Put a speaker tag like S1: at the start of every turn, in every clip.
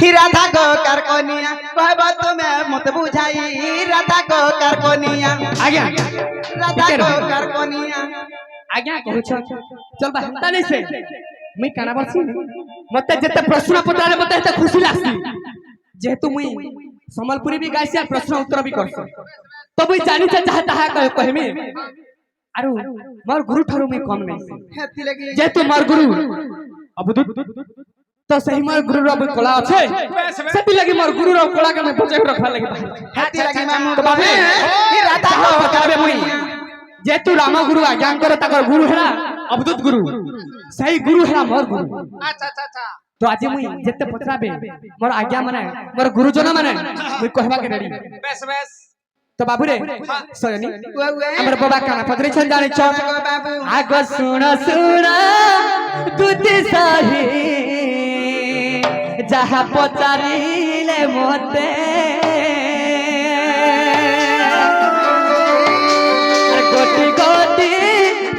S1: ही राधा को कारकोनिया कहब तुम्हें मत बुझाई राधा को कारकोनिया
S2: आज्ञा
S1: राधा को कारकोनिया
S2: आज्ञा कहू चल बा हंता नहीं से मैं काना बसी मते जते प्रश्न पचारे मते एते खुशी लागसी जेहेतु मुई संबलपुरी भी गाइसी आ प्रश्न उत्तर भी करसी तो मुई जानि से चाहे ताहा कहमी आरु मोर गुरु ठारू मैं कम नहीं
S1: हेती लगी
S2: जेहेतु मोर गुरु अबदुत तो सही मोर गुरु रो कला আছে सेती लगी मोर गुरु रो कला के मैं बचाई रखवा लगी
S1: हेती लगी मामू
S2: तो बाबे
S1: ही राधा को
S2: बताबे मुई जेतु राम गुरु आज्ञा करे ताकर गुरु हेला अबदुत गुरु सही गुरु हेला मोर गुरु
S1: अच्छा अच्छा अच्छा
S2: तो आज मुई जेते पत्राबे मोर आज्ञा माने मोर गुरुजन माने मुई कहबा के रेडी
S1: बेस बेस
S2: तो बाबू रे सयनी हमर बाबा काना पत्रे छन जानि छ
S1: बाबू
S2: आग सुन सुन तुति सही जहा पचारिले मते गोटी गोटी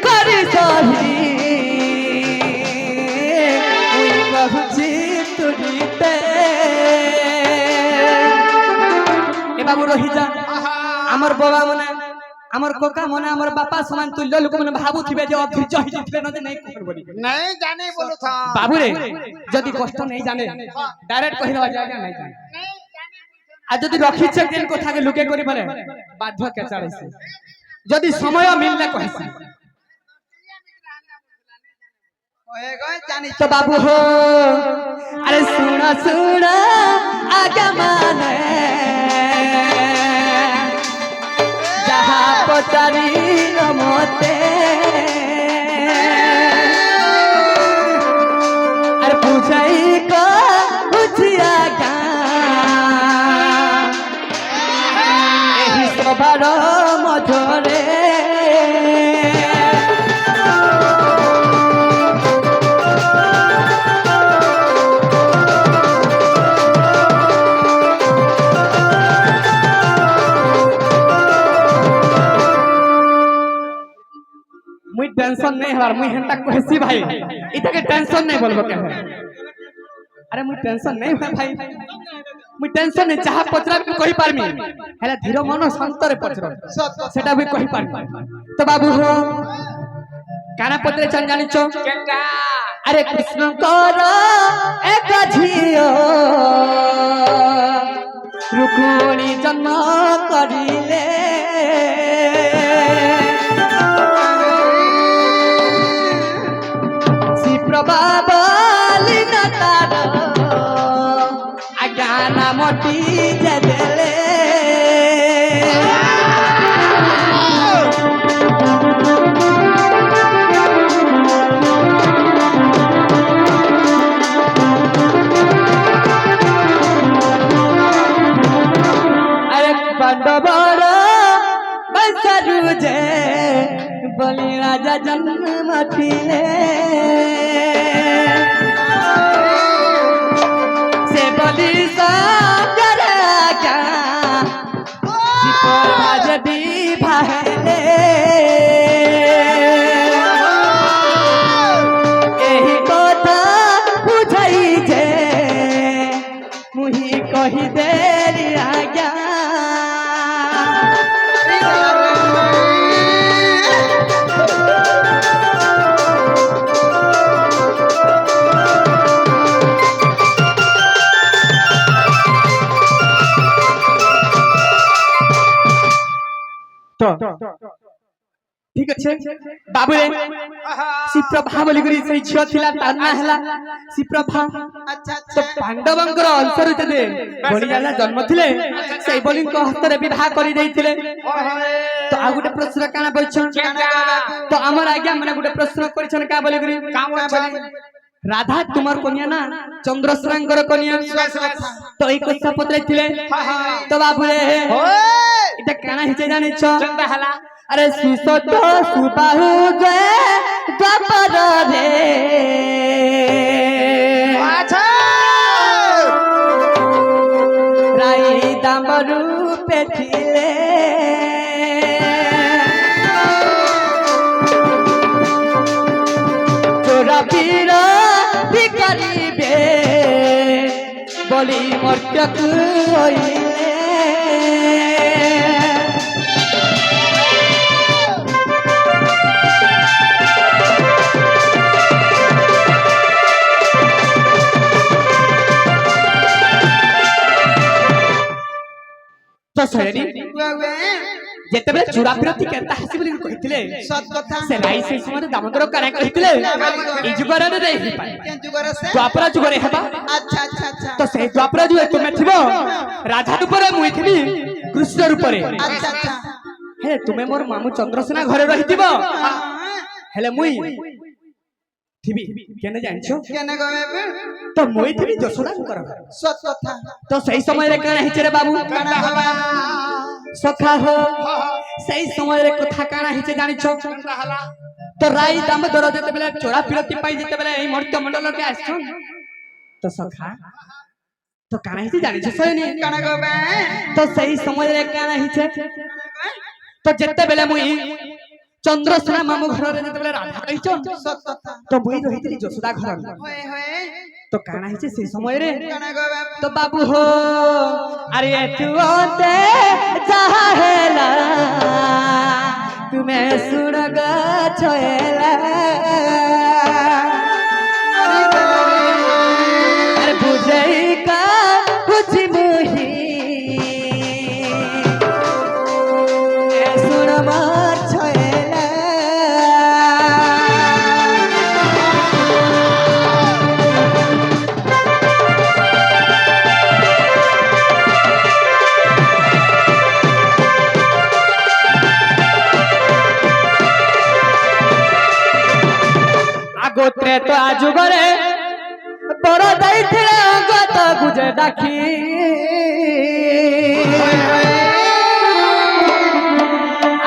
S2: करी सही मुई बहुची तुडीते ए बाबू रही जा हमर बाबा मने हमर कोका मने हमर बापा समान तुल्य लोक मने भाबु थिबे जे अधैर्य होई जितले न नहीं कर बोली
S1: नहीं जाने बोलो था
S2: बाबू रे जदी कष्ट नहीं जाने डायरेक्ट कहि दवा जाय नहीं जाने आ जदी रखी छ केन कथा के लुके करी बोले बाध्य के चढ़ैसे जदी समय मिलले कहसी
S1: ओए गय जानी
S2: तो बाबू हो अरे सुना सुना आगे माने जहा पचारी मते अरे पूछाई को बुझिया क्या एही सभार मझरे मुई टेंशन नहीं हवार मुई हेंता कहसी भाई इता के टेंशन नहीं बोलबो के अरे मुई टेंशन नहीं है भाई मुई टेंशन नहीं चाह पचरा भी कहि पारमी हेला धीरो मन संतरे पचरो सेटा भी कहि पारमी तो बाबू हो काना पत्रे चन जानि छ
S1: केटा
S2: अरे कृष्ण कर एक झियो रुक्मिणी जन्म करिले बाबाली न तार अज्ञाना मोटी जदले अरे पांडवर बंसरु जे बलि राजा जन्म थिले से बलि सागर क्या आज भी भाले एही कथा बुझाई जे मुही कही देरी आज्ञा ठीक अच्छे बाबू रे शिप्रभा बोली करी सही छियो थिला ताना हला शिप्रभा
S1: अच्छा
S2: तो पांडवंकर अंतर जदे बलि जाला जन्म थिले सही बलि को हस्ତରେ विवाह करी देइथिले तो आ गुटे प्रश्न काना बइछन तो हमर आज्ञा माने गुटे प्रश्न करिछन का बोली करी राधा तुम्हार कन्या ना चंद्रश्रांकर कन्या तो एक कथा पत्रे थिले तो बाबू रे इटा काना हिचे जानि छ
S1: चंदा हला
S2: अरे सुसत सुबाहु गए द्वापर रे
S1: अच्छा
S2: राई दामरू पेथिले चोरा पीर भी करिबे বলি মর্ত্যকু হইলে তো সরি যেତେବେଳେ ଚୂଡ଼ା ବିରତି କେନ୍ତା ହାସି ବୋଲି କହିଥିଲେ
S1: ସତ କଥା
S2: ସେ ରାଇ ସେ ସମୟରେ ଦାମୋଦର କାଣା କହିଥିଲେ ଏଇ ଯୁଗରେ ଦେଇ ହେଇପାରେ
S1: କେନ୍ ଯୁଗରେ ସେ
S2: ଦ୍ୱାପର ଯୁଗରେ ହେବା
S1: ଆଚ୍ଛା ଆଚ୍ଛା ଆଚ୍ଛା
S2: ତ ସେଇ ଦ୍ୱାପର ଯୁଗରେ ତୁମେ ଥିବ ରାଜା ରୂପରେ ମୁଇଁ ଥିବି କୃଷ୍ଣ ରୂପରେ
S1: ଆଚ୍ଛା ଆଚ୍ଛା
S2: ହେଲେ ତୁମେ ମୋର ମାମୁ ଚନ୍ଦ୍ରସେନା ଘରେ ରହିଥିବ ହେଲେ ମୁଇଁ ଥିବି କେନେ ଜାଣିଛ
S1: କେନେ ଗବେ
S2: ତ ମୁଇଁ ଥିବି ଯଶୋଦାଙ୍କର ଘରେ
S1: ସତ କଥା
S2: ତ ସେଇ ସମୟରେ କାଣା ହେଇଛି ରେ ବାବୁ
S1: କାଣା ଗବା
S2: ସଖା ହୋ ସେଇ ସମୟରେ କଥା କାଣା ହେଇଛି ଜାଣିଛ ତ ରାଇ ଦାମୋଦର ଯେତେବେଳେ ଚୋରା ବିରତି ପାଇଁ ଯେତେବେଳେ ଏଇ ମର୍ତ୍ତ୍ୟ ମଣ୍ଡଳକେ ଆସିଛନ୍ ତ ସଖା ତ କାଣା ହେଇଛି ଜାଣିଛ ସଇନି
S1: କାଣା ଗବେ
S2: ତ ସେଇ ସମୟରେ କାଣା ହେଇছে ତ ଯେତେବେଳେ ମୁଇଁ ଚନ୍ଦ୍ରସେନା ମାମୁ ଘରରେ ଯେତେବେଳେ ରାଧା ରହିଛନ୍
S1: ସତ କଥା
S2: ତ ମୁଇଁ ରହିଥିଲି ଯଶୋଦା ଘର
S1: ହୋଏ ହୋଏ
S2: ତ କାଣା ହେଇছে ସେଇ ସମୟରେ
S1: କାଣା ଗବେ
S2: तो बाबू हो अरे तू ओते चाहेला तुम्हें सुन गछेला अरे बुझई का कुछ मुही सुन मार छेला गोत्रे तो आजु गरे तोर दैथिले गत गुजे डाकी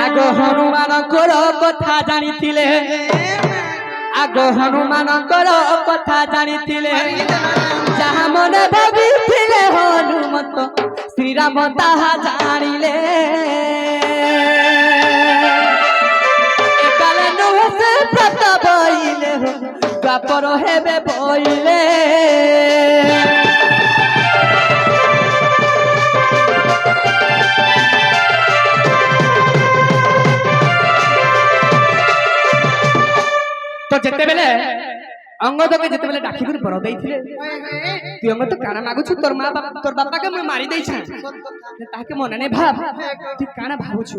S2: आगो हनुमान कोरो कथा जानिथिले आगो हनुमान कोरो कथा जानिथिले जहा मने भाबिथिले हनुमत श्री राम ताहा जानिले एकाले नुसे प्रताप बइले हो द्वापर हेबे बइले तो जेते बेले अंगद के जेते बेले डाकी कर बर देइथिले तू अंगद काना मागुछु तोर मां बाप तोर बापा के मैं मारी देइछा ताके मन ने भाब तू काना भाबुछु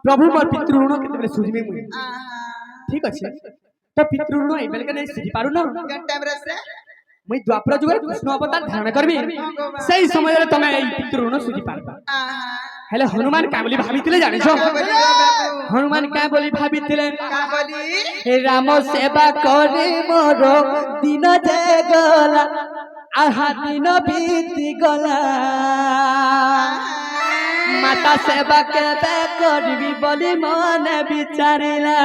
S2: प्रभु मोर पितृ ऋण केते बेले सुझिमे मुई ठीक अछि तो पितृ ऋण ए बेले के नै सुझि पारु न
S1: केन टाइम रे से
S2: मुई द्वापर जुगर कृष्ण अवतार धारण करबी सही समय रे तमे ए पितृ ऋण सुझि पारबा हेले हनुमान का बोली भाबितिले जानिछो हनुमान का बोली भाबितिले
S1: का बोली
S2: हे राम सेवा करे मोर दिन जे गला आहा दिन बीती गला माता सेवा केबे करबी बोली मने विचारिला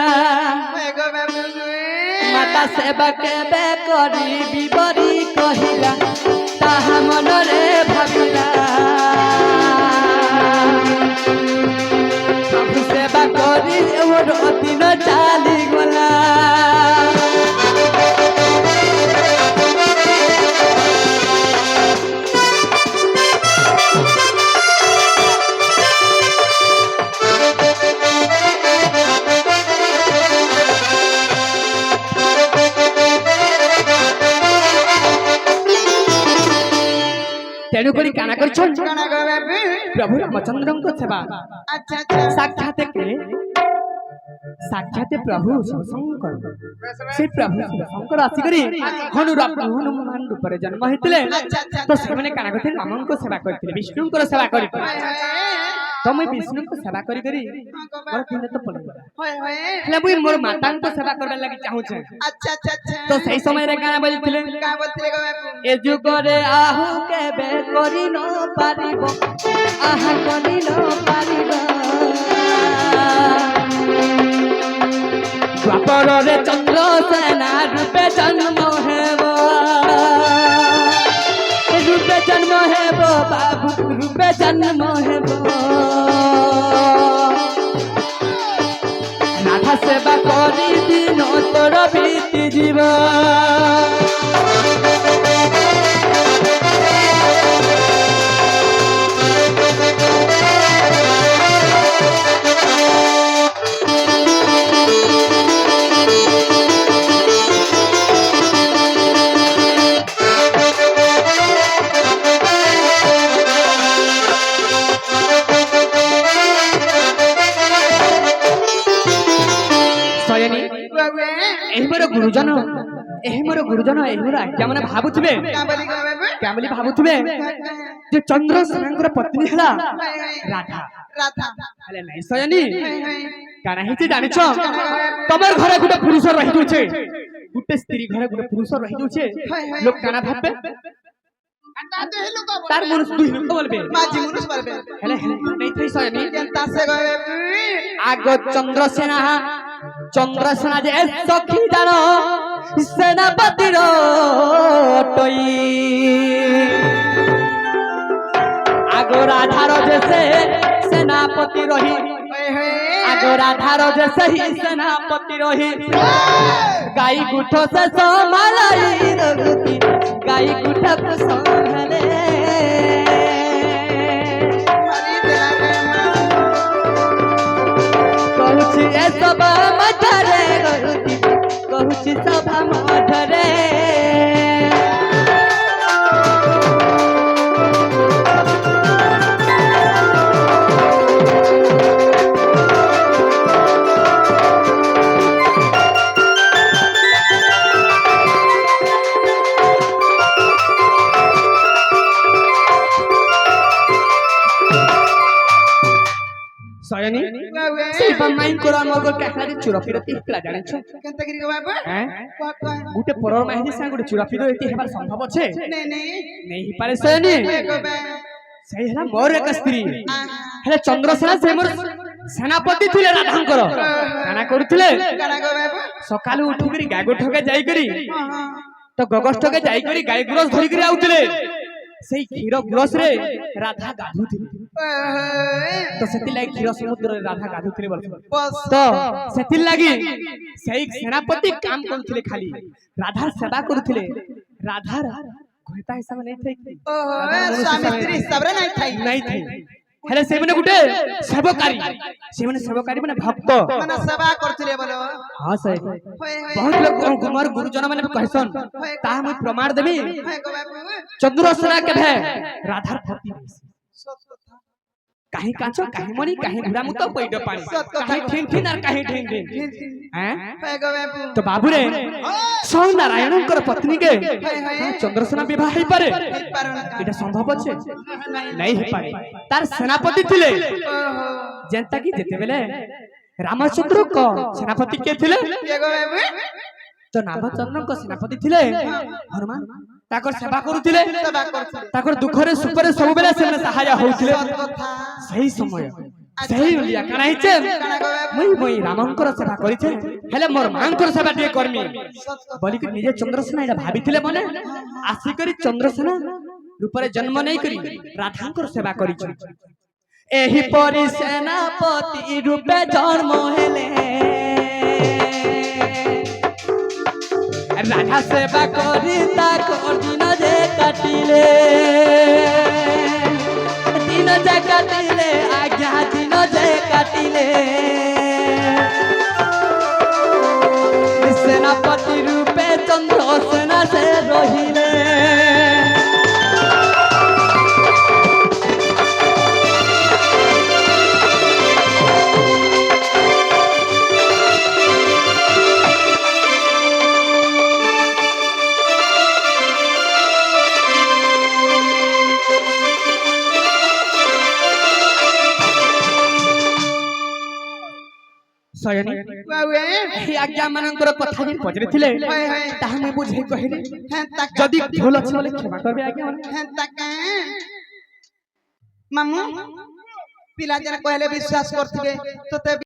S2: माता सेवा केबे करबी बोली कहिला ताहा मनरे भाबिला प्रभु सेवा करी मोर दिन चाली गला तेणु करी काना करछन
S1: काना गवे
S2: प्रभु रामचंद्र को सेवा
S1: अच्छा अच्छा
S2: साक्षात के साक्षात प्रभु शंकर से प्रभु शंकर आसी करी हनुमान रूप रे जन्म हेतिले तो से माने काना करथिले रामन को सेवा करथिले विष्णु को सेवा करथिले तो मैं विष्णु को सेवा करी करी मोर दिन तो पड़े
S1: होय होय
S2: हेले मुई मोर माता को सेवा करबा लागि चाहू छे
S1: अच्छा अच्छा अच्छा
S2: तो सही समय रे काना बोलथिले
S1: का बोलथिले गवे
S2: ए जुगरे आहु केबे करि न पारिबो आहा करि न पारिबो द्वापर रे चंद्रसेना रूपे जन्म हेबो रूपे जन्म हेबो बाबू रूपे जन्म हेबो राधा सेवा करी दिन तोर बीती जीव ଗୁରୁଜନ ଏଇଗୁରା ଆଜ୍ଞା ମାନେ ଭାବୁଥିବେ
S1: क्या बोली गो बाबू
S2: କେମିତି ଭାବୁଥିବେ ଯେ ଚନ୍ଦ୍ରସେନାଙ୍କର ପତ୍ନୀ ହେଲା ରାଧା
S1: राधा
S2: ହେଲେ ନାଇଁ ସୟନୀ
S1: हाय
S2: କାଣା ହେଇଛି ଜାଣିଛ ତମର ଘରେ ଗୋଟେ ପୁରୁଷ ରହି ଯାଉଛେ ଗୋଟେ ସ୍ତ୍ରୀ ଘରେ ଗୋଟେ ପୁରୁଷ ରହି ଯାଉଛେ ଲୋକ କାଣା ଭାବବେ ତାର ମନୁଷ দুই লোক বলবে
S1: माझी मुनुस परबे
S2: হেলে নাই থাই সয়নী
S1: केनता से गो बाबू
S2: আগ চন্দ্রসেনা যে সখী জানো সেনাপতির টই আগ রাধার যে সে সেনাপতি রহি আগ রাধার যে সেই সেনাপতি রহি গাই গুঠ সে সমালাই রঘুতি গাই গুঠ সম্ভালে
S1: मारी तेरा रे
S2: কহুছি এ সভা মধ্যরে রঘুতি কহুছি সভা মধ্যরে সয়নী
S1: बाबू
S2: সেই বামাইন করা মগর কাহলারে চুরপি রতি হিকলা জানিছ
S1: केनता गिरी गो बाबू
S2: হ্যাঁ
S1: को
S2: গুটে পরর মাইজি সা গুটে চুরপি রতি হেবার সম্ভব আছে
S1: नहीं नहीं
S2: নেই পারে সয়নী
S1: गो बा
S2: সেই হলা মোর এক স্ত্রী হেলে চন্দ্রসেনা সেই মোর সেনাপতি থিলে রাধাঙ্কর কানা করুଥିଲେ
S1: गाना गो बाबू
S2: সকালে উঠি করি গায় গোঠকে যাই করি
S1: हां हां
S2: তো গগষ্টকে যাই করি গাই গ্রস ধরি করি আউଥିଲେ সেই ক্ষীর গ্রস রে রাধা গাধুଥିଲେ তো সেতি লাগি ক্ষীর সমুদ্রে রাধা গাধুଥିଲେ বল
S1: बस
S2: তো সেতির লাগি সেই সেনাপতি কাম করুଥିଲେ খালি রাধার সেবা করুଥିଲେ রাধার ঘটা হিসাব নাই থাই
S1: ओहो स्वामी स्त्री सबरे नहीं थाई
S2: নাই থাই হেলে সেমানে গুটে সেবকারী সেমানে সেবকারী মানে ভক্ত
S1: माने सेवा करथिले बोलो
S2: हां सही
S1: होय होय
S2: बहुत लोग कुमार गुरुजन माने कहसन ता हम प्रमाण देबी
S1: होय गो बाबू
S2: चंद्रसेना के भे राधार भक्ति
S1: सत कथा
S2: काहे काचो काहे मनी काहे घुरा मुतो पैड पानी काहे ठिन ठिन और काहे ठिन ठिन हैं
S1: होय गो बाबू
S2: तो बाबू रे सौ नारायणकर पत्नी के चंद्रसेना विवाह हे पारे এটা সম্ভব আছে নাই হে পারে তার সেনাপতি থিলে
S1: ओहो
S2: যেনতা কি যেতে বেলে রামচন্দ্র ক সেনাপতি কে থিলে
S1: ये गो बाबू
S2: তো রামচন্দ্রଙ୍କ সেনাপতি থিলে হনুমান তাকর সেবা করুଥିଲେ
S1: सेवा करथिले
S2: তাকর দুঃখরে সুখরে ସବୁବେଳେ ସେମାନେ ସାହାଯ୍ୟ ହଉଥିଲେ
S1: सत कथा
S2: সেই সময় সেই লিয়া কানা হিচে
S1: गाना गो बाबू
S2: ମୁଇ ମୁଇ ରାମଙ୍କର ସେବା କରିଛେ ହେଲେ ମୋର ମାଙ୍କର ସେବା ଟିକେ କରମି
S1: सत कथा
S2: বলিକି ନିଜେ ଚନ୍ଦ୍ରସେନା ଏଟା ଭାବିଥିଲେ ମନେ ଆସିକରି ଚନ୍ଦ୍ରସେନା ରୂପରେ ଜନ୍ମ ନେଇକରି ରାଧାଙ୍କର ସେବା କରିଛୁ ଏହି ପରି ସେନାପତି ରୂପେ ଜନ୍ମ ହେଲେ রাধা সেবা করি তাকর দিন যে কাটিলে দিন যে কাটিলে আজ্ঞা দিন যে কাটিলে সেনাপতি রূপে চন্দ্রসেনা সে রহিলে ସୟନୀ
S1: बाबू
S2: ଏହି ଆଜ୍ଞା ମାନଙ୍କର କଥା ଯେ ପଚାରିଥିଲେ
S1: होय होय
S2: ତାହା ମୁଁ ବୁଝେଇ କହିଲି
S1: हैं तक
S2: ଯଦି ଭୁଲ ଅଛି ବୋଲେ କ୍ଷମା କରିବେ ଆଜ୍ଞା
S1: हैं तक मामू पिला जन कहले विश्वास करथिबे तोते